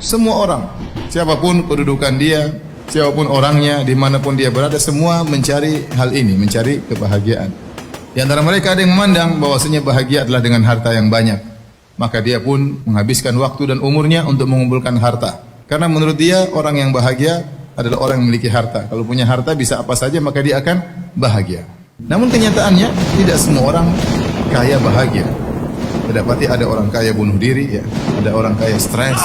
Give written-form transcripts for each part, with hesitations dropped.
Semua orang, siapapun kedudukan dia, siapapun orangnya, dimanapun dia berada, semua mencari hal ini, mencari kebahagiaan. Di antara mereka ada yang memandang bahwasanya bahagia adalah dengan harta yang banyak. Maka dia pun menghabiskan waktu dan umurnya untuk mengumpulkan harta. Karena menurut dia orang yang bahagia adalah orang yang memiliki harta. Kalau punya harta bisa apa saja maka dia akan bahagia. Namun kenyataannya tidak semua orang kaya bahagia. Terdapati ada orang kaya bunuh diri, ya. Ada orang kaya stres,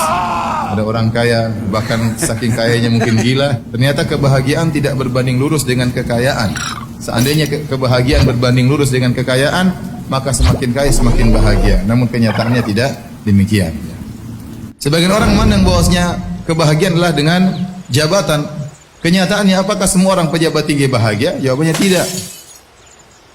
ada orang kaya bahkan saking kayanya mungkin gila. Ternyata kebahagiaan tidak berbanding lurus dengan kekayaan. Seandainya kebahagiaan berbanding lurus dengan kekayaan, maka semakin kaya semakin bahagia. Namun kenyataannya tidak demikian. Sebagian orang memandang bahwasanya kebahagiaan adalah dengan jabatan. Kenyataannya apakah semua orang pejabat tinggi bahagia? Jawabannya tidak.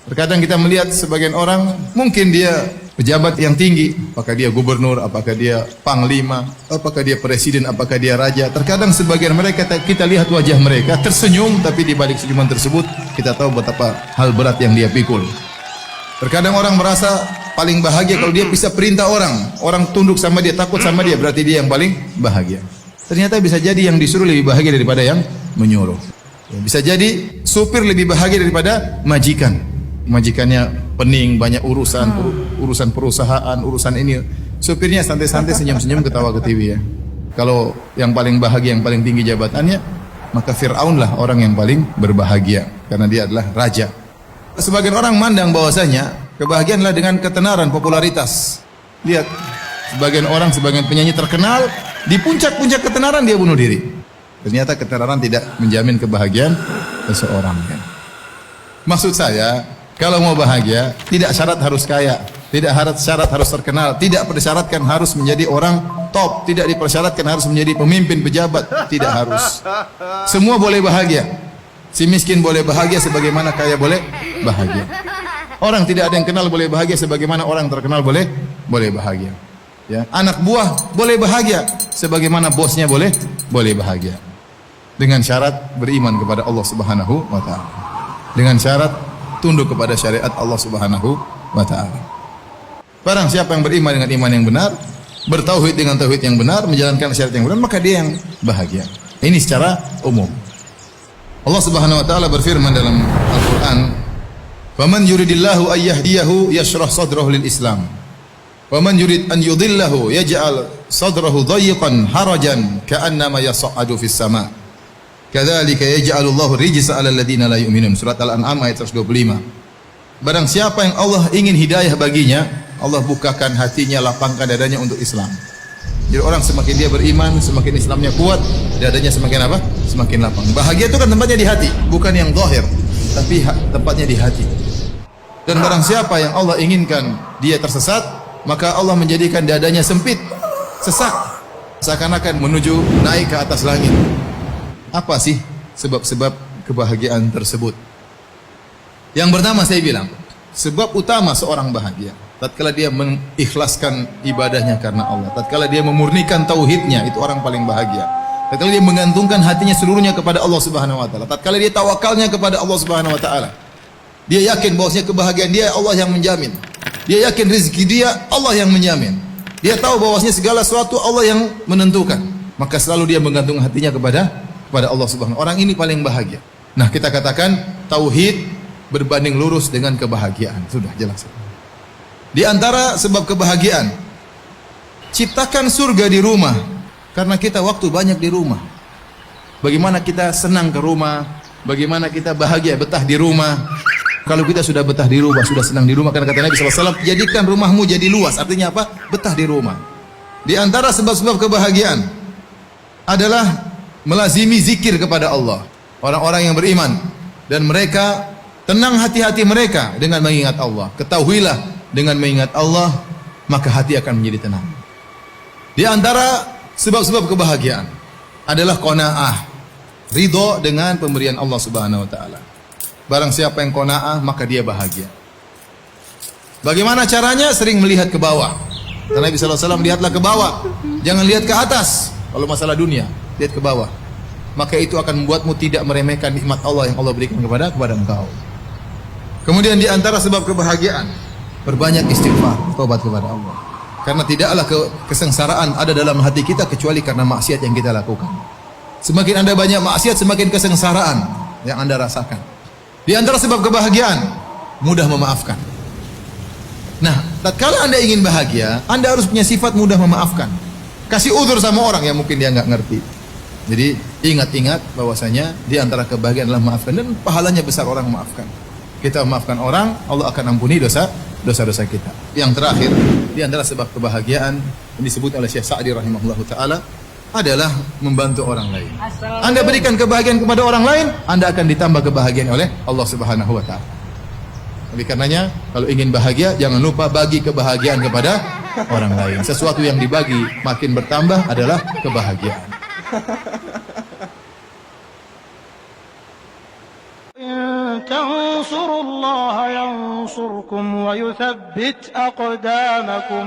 Terkadang kita melihat sebagian orang mungkin dia pejabat yang tinggi, apakah dia gubernur, apakah dia panglima, apakah dia presiden, apakah dia raja. Terkadang sebagian mereka kita lihat wajah mereka tersenyum, tapi di balik senyuman tersebut kita tahu betapa hal berat yang dia pikul. Terkadang orang merasa paling bahagia kalau dia bisa perintah orang tunduk sama dia, takut sama dia, berarti dia yang paling bahagia. Ternyata bisa jadi yang disuruh lebih bahagia daripada yang menyuruh. Bisa jadi supir lebih bahagia daripada majikan. Majikannya pening, banyak urusan perusahaan, urusan ini. Supirnya santai-santai, senyum-senyum, ketawa-ketiwi, ya. Kalau yang paling bahagia, yang paling tinggi jabatannya, maka Fir'aun lah orang yang paling berbahagia karena dia adalah raja. Sebagian orang mandang bahwasanya kebahagiaan adalah dengan ketenaran, popularitas. Lihat, sebagian penyanyi terkenal, di puncak-puncak ketenaran dia bunuh diri. Ternyata ketenaran tidak menjamin kebahagiaan seseorang, ya. Maksud saya, kalau mau bahagia, tidak syarat harus kaya, tidak syarat harus terkenal, tidak persyaratkan harus menjadi orang top, tidak dipersyaratkan harus menjadi pemimpin, pejabat, tidak harus. Semua boleh bahagia. Si miskin boleh bahagia sebagaimana kaya boleh bahagia. Orang tidak ada yang kenal boleh bahagia sebagaimana orang terkenal boleh bahagia. Ya, anak buah boleh bahagia sebagaimana bosnya boleh bahagia. Dengan syarat beriman kepada Allah Subhanahu wa taala. Dengan syarat tunduk kepada syariat Allah Subhanahu wa taala. Barang siapa yang beriman dengan iman yang benar, bertauhid dengan tauhid yang benar, menjalankan syariat yang benar, maka dia yang bahagia. Ini secara umum. Allah Subhanahu wa taala berfirman dalam Al-Qur'an, "Faman yuridillahu ay yahdiyahu yashrah sadrahu lil Islam. Wa man yurid an yudhillahu yaj'al sadrahu dhayiqan harajan ka'annama yas'adu fis sama'. Kadzalika yaj'alullahu rijsa 'alal ladzina la yu'minun." Surat Al-An'am ayat 125. Barang siapa yang Allah ingin hidayah baginya, Allah bukakan hatinya, lapangkan dadanya untuk Islam. Jadi orang semakin dia beriman, semakin Islamnya kuat, dadanya semakin apa? Semakin lapang. Bahagia itu kan tempatnya di hati, bukan yang zahir, tapi tempatnya di hati. Dan barang siapa yang Allah inginkan dia tersesat, maka Allah menjadikan dadanya sempit, sesak, seakan-akan menuju naik ke atas langit. Apa sih sebab-sebab kebahagiaan tersebut? Yang pertama saya bilang, sebab utama seorang bahagia tatkala dia mengikhlaskan ibadahnya karena Allah, tatkala dia memurnikan tauhidnya, itu orang paling bahagia. Tatkala dia menggantungkan hatinya seluruhnya kepada Allah Subhanahu wa taala, tatkala dia tawakalnya kepada Allah Subhanahu wa taala. Dia yakin bahwasanya kebahagiaan dia Allah yang menjamin. Dia yakin rezeki dia Allah yang menjamin. Dia tahu bahwasanya segala sesuatu Allah yang menentukan. Maka selalu dia menggantung hatinya kepada Allah Subhanahu. Orang ini paling bahagia. Nah, kita katakan tauhid berbanding lurus dengan kebahagiaan. Sudah jelas. Di antara sebab kebahagiaan, ciptakan surga di rumah. Karena kita waktu banyak di rumah. Bagaimana kita senang ke rumah, bagaimana kita bahagia betah di rumah. Kalau kita sudah betah di rumah, sudah senang di rumah, karena kata Nabi SAW, jadikan rumahmu jadi luas. Artinya apa? Betah di rumah. Di antara sebab-sebab kebahagiaan adalah melazimi zikir kepada Allah. Orang-orang yang beriman dan mereka tenang hati-hati mereka dengan mengingat Allah. Ketahuilah, dengan mengingat Allah maka hati akan menjadi tenang. Di antara sebab-sebab kebahagiaan adalah qanaah, ridho dengan pemberian Allah Subhanahu wa taala. Barang siapa yang qanaah maka dia bahagia. Bagaimana caranya? Sering melihat ke bawah. Karena Nabi sallallahu alaihi wasallam, lihatlah ke bawah, jangan lihat ke atas. Kalau masalah dunia, lihat ke bawah. Maka itu akan membuatmu tidak meremehkan nikmat Allah yang Allah berikan kepada engkau. Kemudian di antara sebab kebahagiaan, berbanyak istighfar, tobat kepada Allah. Karena tidaklah kesengsaraan ada dalam hati kita kecuali karena maksiat yang kita lakukan. Semakin Anda banyak maksiat, semakin kesengsaraan yang Anda rasakan. Di antara sebab kebahagiaan, mudah memaafkan. Nah, tatkala Anda ingin bahagia, Anda harus punya sifat mudah memaafkan. Kasih uzur sama orang yang mungkin dia nggak ngerti. Jadi ingat-ingat bahwasanya di antara kebahagiaan adalah memaafkan, dan pahalanya besar orang memaafkan. Kita memaafkan orang, Allah akan ampuni dosa-dosa kita. Yang terakhir, di antara sebab kebahagiaan yang disebut oleh Syekh Sa'di rahimahullahu taala adalah membantu orang lain. Anda berikan kebahagiaan kepada orang lain, Anda akan ditambah kebahagiaan oleh Allah Subhanahu wa taala. Oleh karenanya, kalau ingin bahagia, jangan lupa bagi kebahagiaan kepada orang lain. Sesuatu yang dibagi makin bertambah adalah kebahagiaan. تنصروا الله ينصركم ويثبت أقدامكم